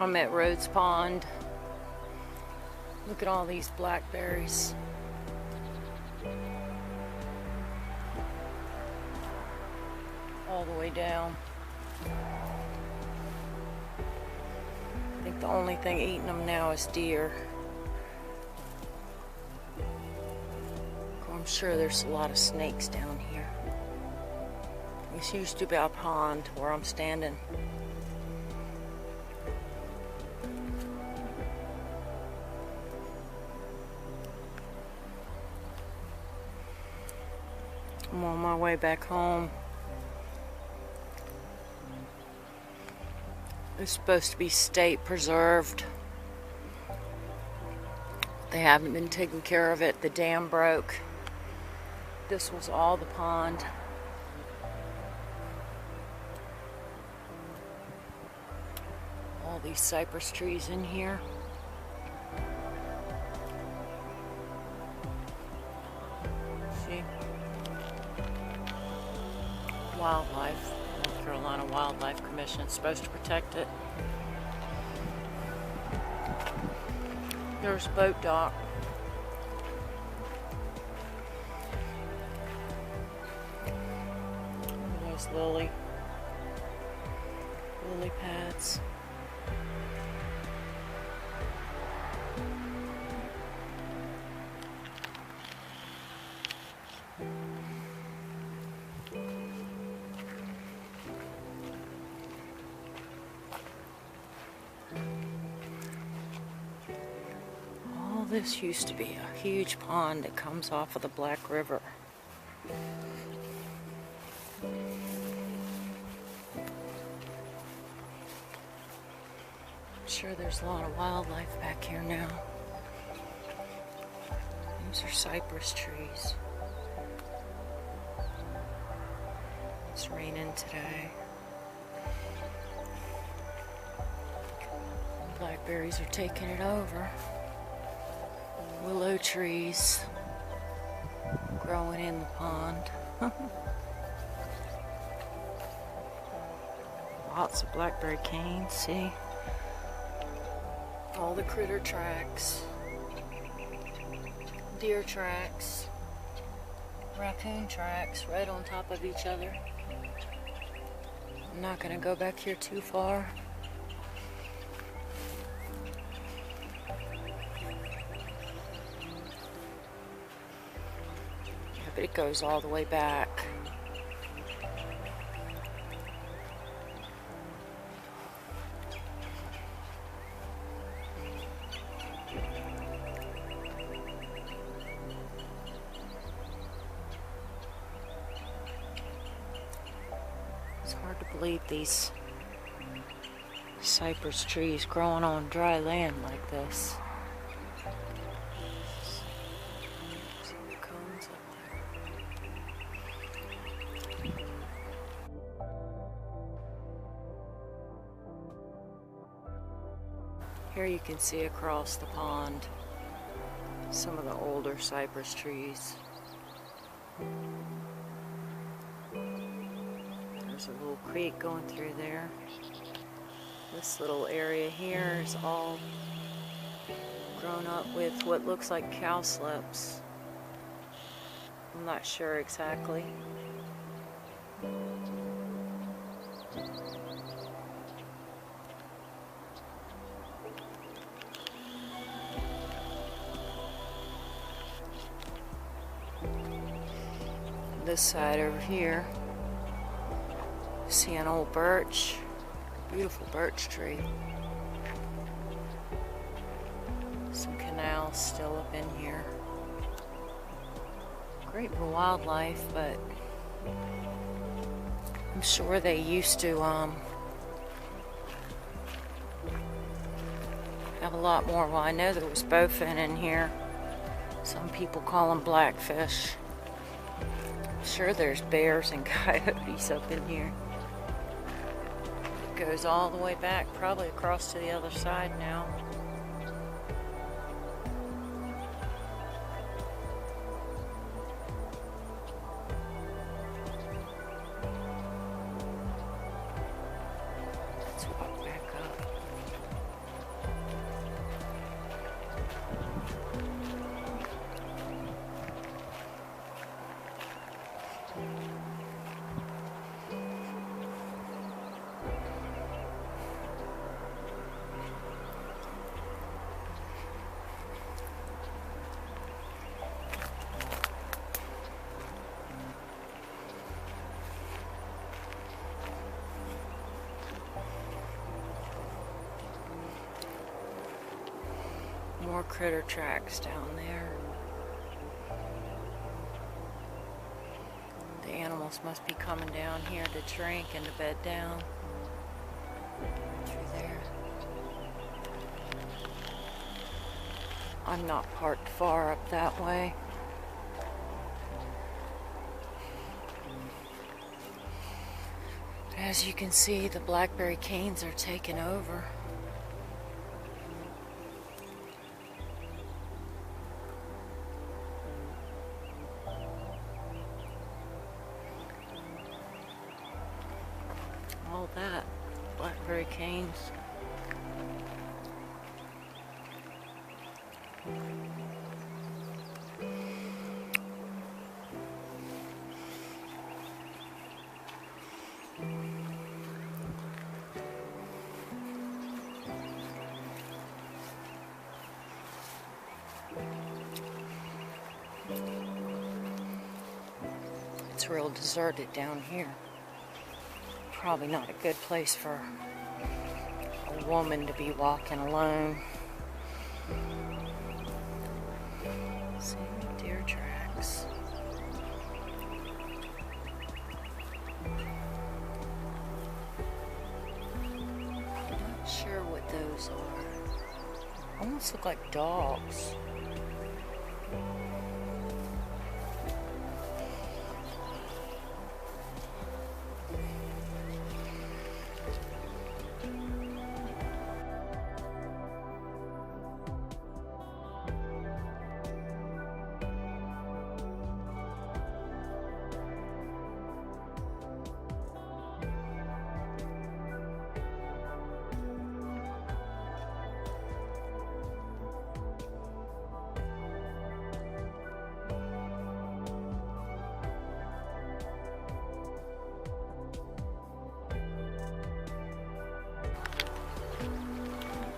I'm at Rhodes Pond. Look at all these blackberries. All the way down. I think the only thing eating them now is deer. I'm sure there's a lot of snakes down here. This used to be a pond where I'm standing. I'm on my way back home. It's supposed to be state preserved. They haven't been taking care of it. The dam broke. This was all the pond. All these cypress trees in here. See? Wildlife. North Carolina Wildlife Commission is supposed to protect it. There's a boat dock. There's lily pads. This used to be a huge pond that comes off of the Black River. I'm sure there's a lot of wildlife back here now. These are cypress trees. It's raining today. Blackberries are taking it over. Willow trees growing in the pond. Lots of blackberry canes, see? All the critter tracks, deer tracks, raccoon tracks right on top of each other. I'm not gonna go back here too far. But it goes all the way back. It's hard to believe these cypress trees growing on dry land like this. Here you can see across the pond some of the older cypress trees. There's a little creek going through there. This little area here is all grown up with what looks like cowslips. I'm not sure exactly. This side over here, see an old birch, beautiful birch tree. Some canals still up in here. Great for wildlife, but I'm sure they used to have a lot more. Well, I know there was bowfin in here. Some people call them blackfish. Sure, there's bears and coyotes up in here. It goes all the way back, probably across to the other side now. Let's walk back up. More critter tracks down there. The animals must be coming down here to drink and to bed down. Through there. I'm not parked far up that way. As you can see, the blackberry canes are taking over. All that, blackberry canes. It's real deserted down here. Probably not a good place for a woman to be walking alone. See, deer tracks. Not sure what those are. Almost look like dogs.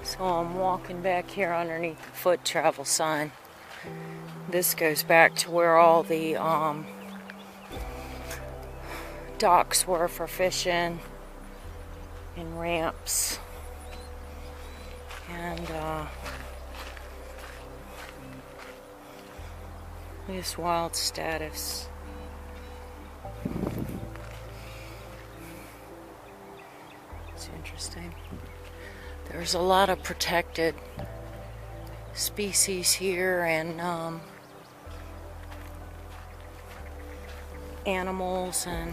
So I'm walking back here underneath the foot travel sign. This goes back to where all the docks were for fishing and ramps. And this wild status. It's interesting. There's a lot of protected species here and animals and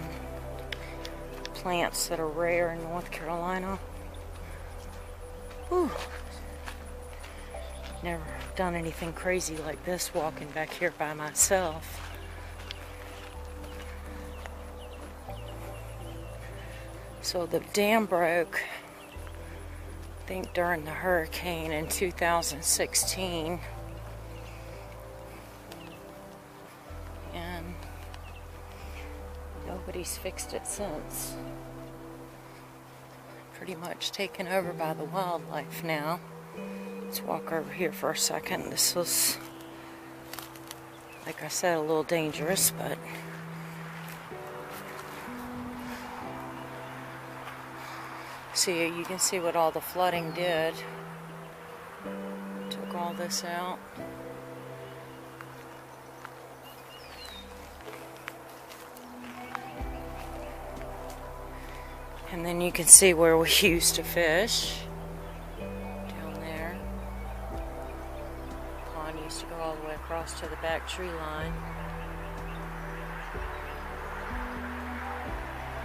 plants that are rare in North Carolina. Whew. Never done anything crazy like this walking back here by myself. So the dam broke, I think during the hurricane in 2016, and nobody's fixed it since. Pretty much taken over by the wildlife now. Let's walk over here for a second. This was, like I said, a little dangerous, but see, you can see what all the flooding did. Took all this out. And then you can see where we used to fish. Down there. The pond used to go all the way across to the back tree line.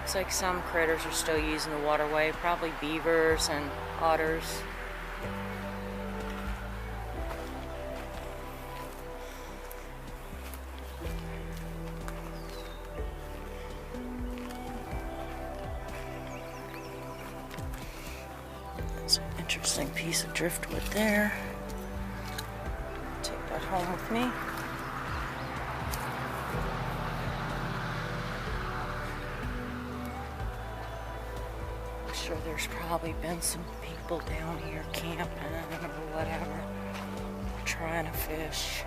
Looks like some critters are still using the waterway, probably beavers and otters. That's an interesting piece of driftwood there. Take that home with me. sure there's probably been some people down here camping or whatever, trying to fish.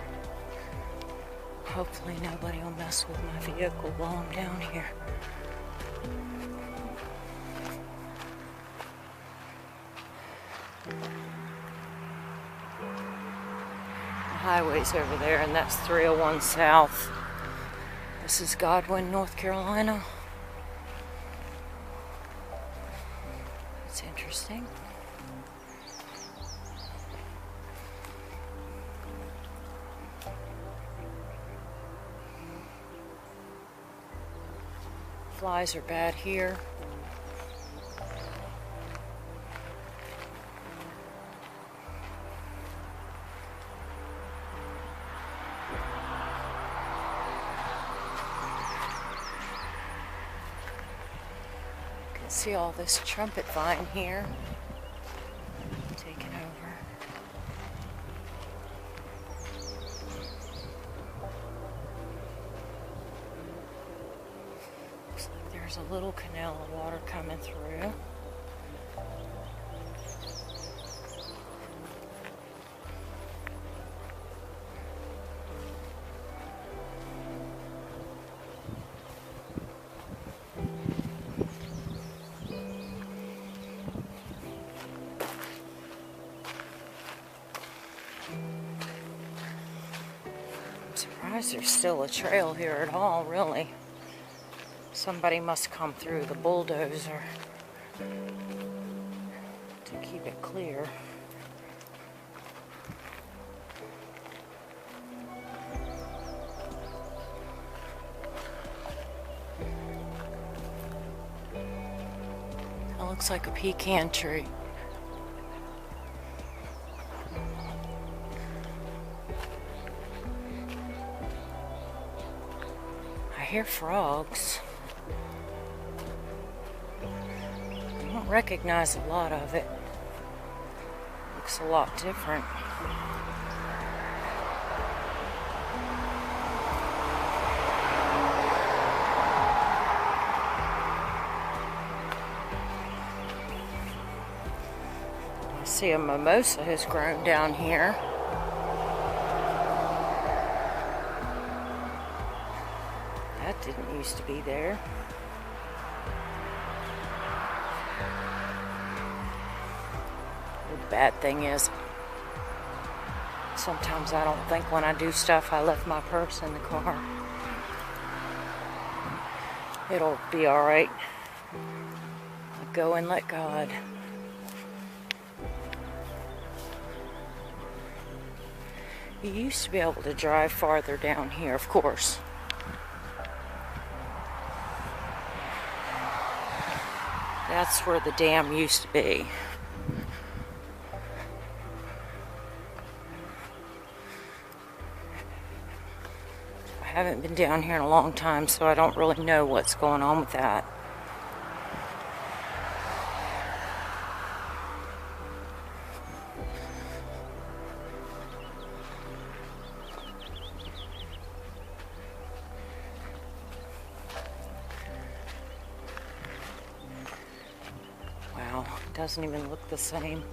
Hopefully nobody will mess with my vehicle while I'm down here. The highway's over there, and that's 301 South. This is Godwin, North Carolina. It's interesting. Flies are bad here. You can see all this trumpet vine here. Taking over. Looks like there's a little canal of water coming through. I'm surprised there's still a trail here at all, really. Somebody must come through the bulldozer to keep it clear. That looks like a pecan tree. I hear frogs. I don't recognize a lot of it. Looks a lot different. I see a mimosa has grown down here. That didn't used to be there. The bad thing is, sometimes I don't think when I do stuff I left my purse in the car. It'll be alright. I'll go and let God. You used to be able to drive farther down here, of course. That's where the dam used to be. I haven't been down here in a long time, so I don't really know what's going on with that. Wow, it doesn't even look the same.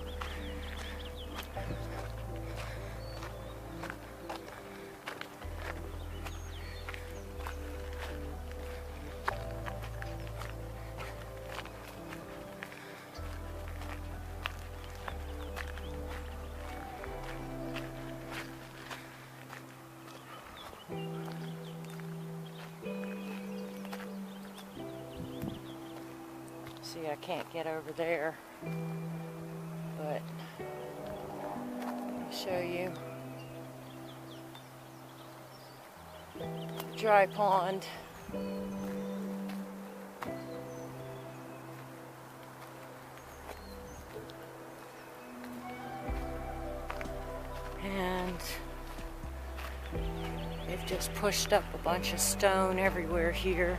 See, I can't get over there, but let me show you. Dry pond. And they've just pushed up a bunch of stone everywhere here.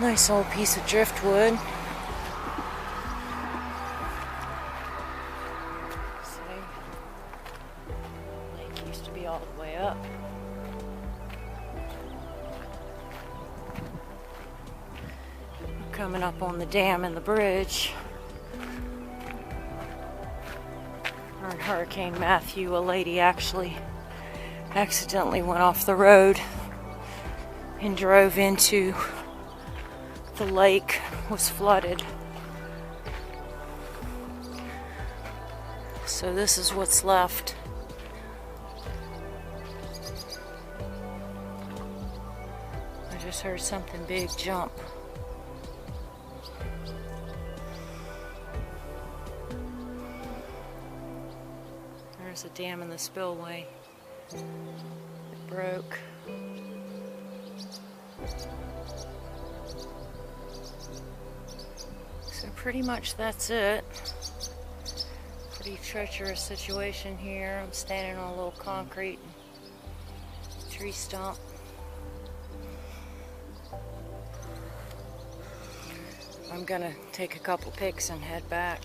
Nice old piece of driftwood. See, lake used to be all the way up. coming up on the dam and the bridge. During Hurricane Matthew, a lady actually accidentally went off the road and drove into the lake, was flooded. So this is what's left. I just heard something big jump. There's a dam in the spillway. It broke. So pretty much that's it. Pretty treacherous situation here. I'm standing on a little concrete tree stump. I'm gonna take a couple pics and head back.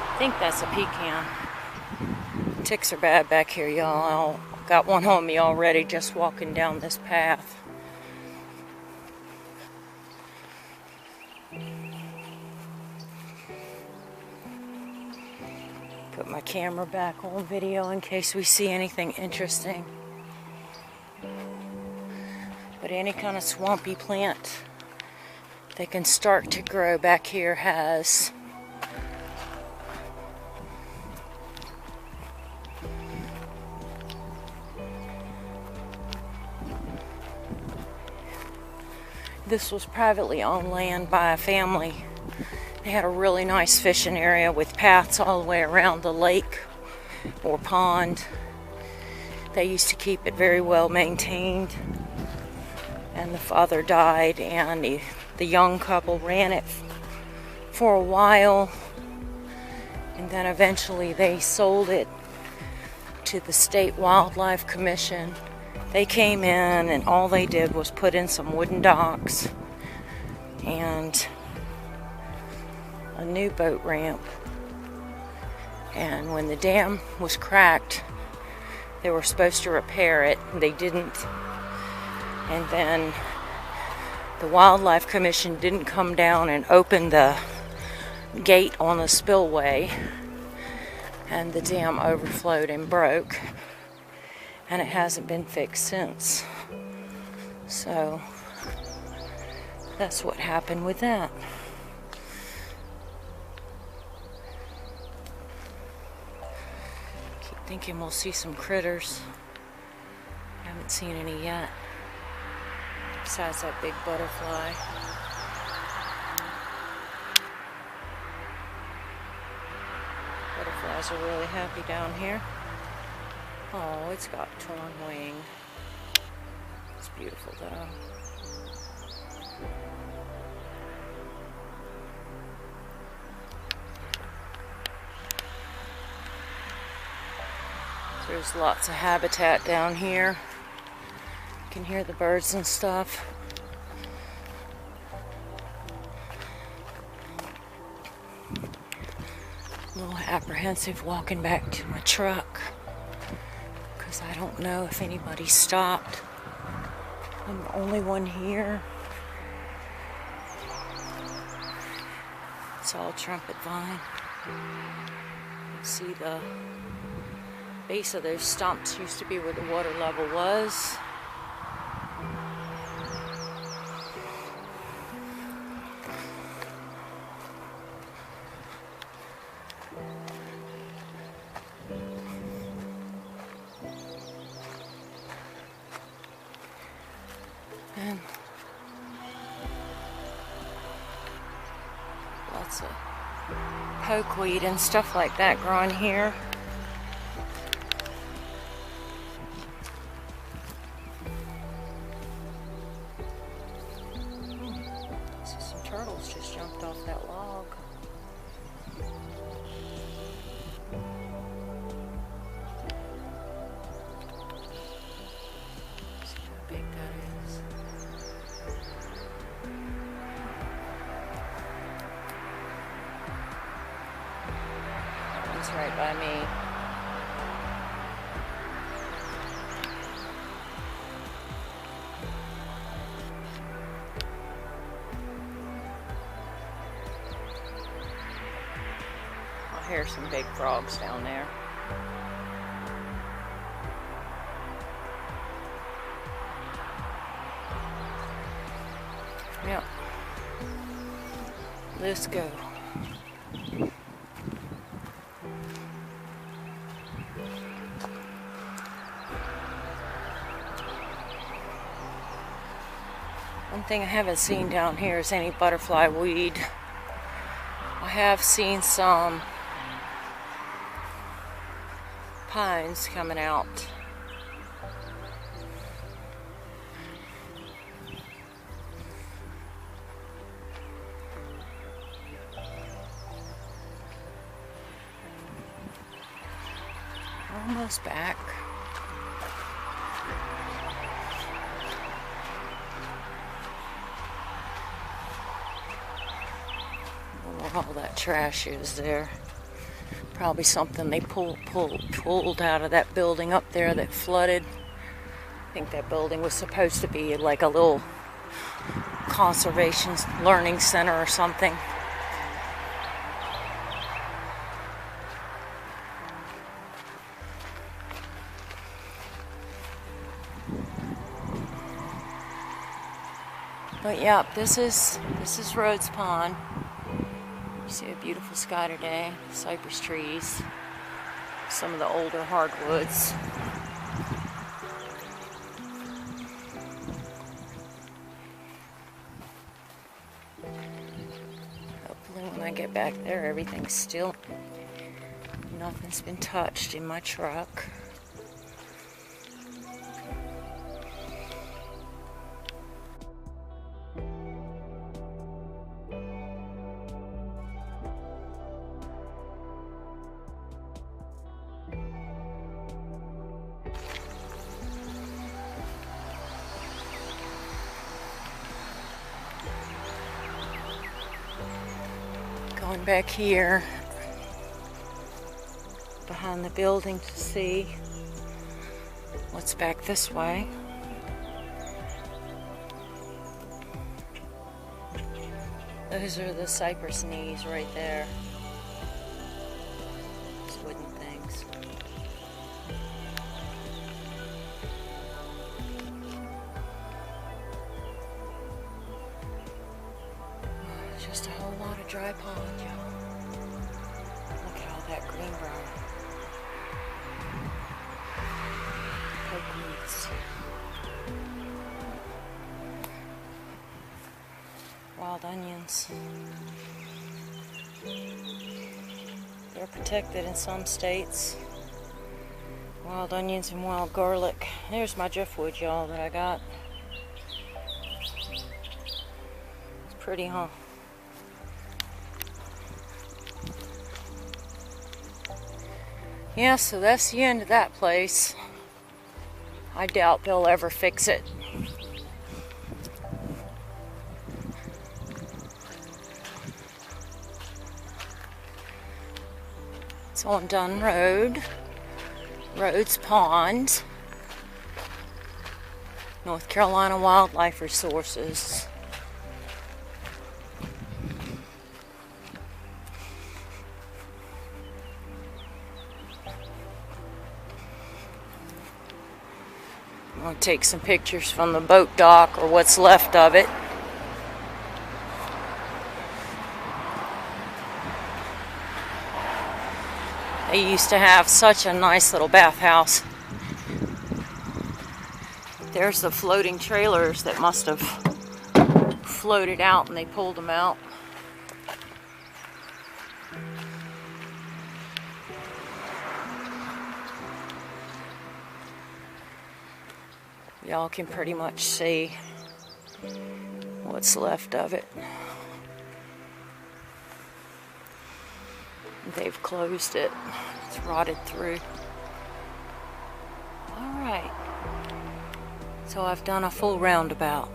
I think that's a pecan. Ticks are bad back here, y'all. I got one on me already just walking down this path. Put my camera back on video in case we see anything interesting. But any kind of swampy plant that can start to grow back here has this was privately owned land by a family. They had a really nice fishing area with paths all the way around the lake or pond. They used to keep it very well maintained. And the father died, and the young couple ran it for a while. And then eventually they sold it to the State Wildlife Commission. They came in and all they did was put in some wooden docks and a new boat ramp. And when the dam was cracked, they were supposed to repair it. They didn't. And then the Wildlife Commission didn't come down and open the gate on the spillway, and the dam overflowed and broke. And it hasn't been fixed since. So that's what happened with that. Keep thinking we'll see some critters. Haven't seen any yet. Besides that big butterfly. Butterflies are really happy down here. Oh, it's got torn wing. It's beautiful though. There's lots of habitat down here. You can hear the birds and stuff. A little apprehensive walking back to my truck, because I don't know if anybody stopped. I'm the only one here. It's all trumpet vine. You can see the base of those stumps used to be where the water level was. And lots of pokeweed and stuff like that growing here. So some turtles just jumped off that log. See how big that is. He's right by me. I hear some big frogs down there. Yep. Let's go. One thing I haven't seen down here is any butterfly weed. I have seen some pines coming out. Almost back. All that trash is there. Probably something they pulled out of that building up there that flooded. I think that building was supposed to be like a little conservation learning center or something. But yeah, this is Rhodes Pond. You see a beautiful sky today, cypress trees, some of the older hardwoods. Hopefully when I get back there, everything's still, nothing's been touched in my truck. Going back here behind the building to see what's back this way. Those are the cypress knees right there. Those wooden things. Just a whole lot of dry pond, y'all. Look at all that green brown. Pokeweeds. Wild onions. They're protected in some states. Wild onions and wild garlic. There's my driftwood, y'all, that I got. It's pretty, huh? Yeah, so that's the end of that place. I doubt they'll ever fix it. It's on Dunn Road, Rhodes Pond, North Carolina Wildlife Resources. I'm going to take some pictures from the boat dock, or what's left of it. They used to have such a nice little bathhouse. There's the floating trailers that must have floated out and they pulled them out. Y'all can pretty much see what's left of it. They've closed it. It's rotted through. Alright. So I've done a full roundabout.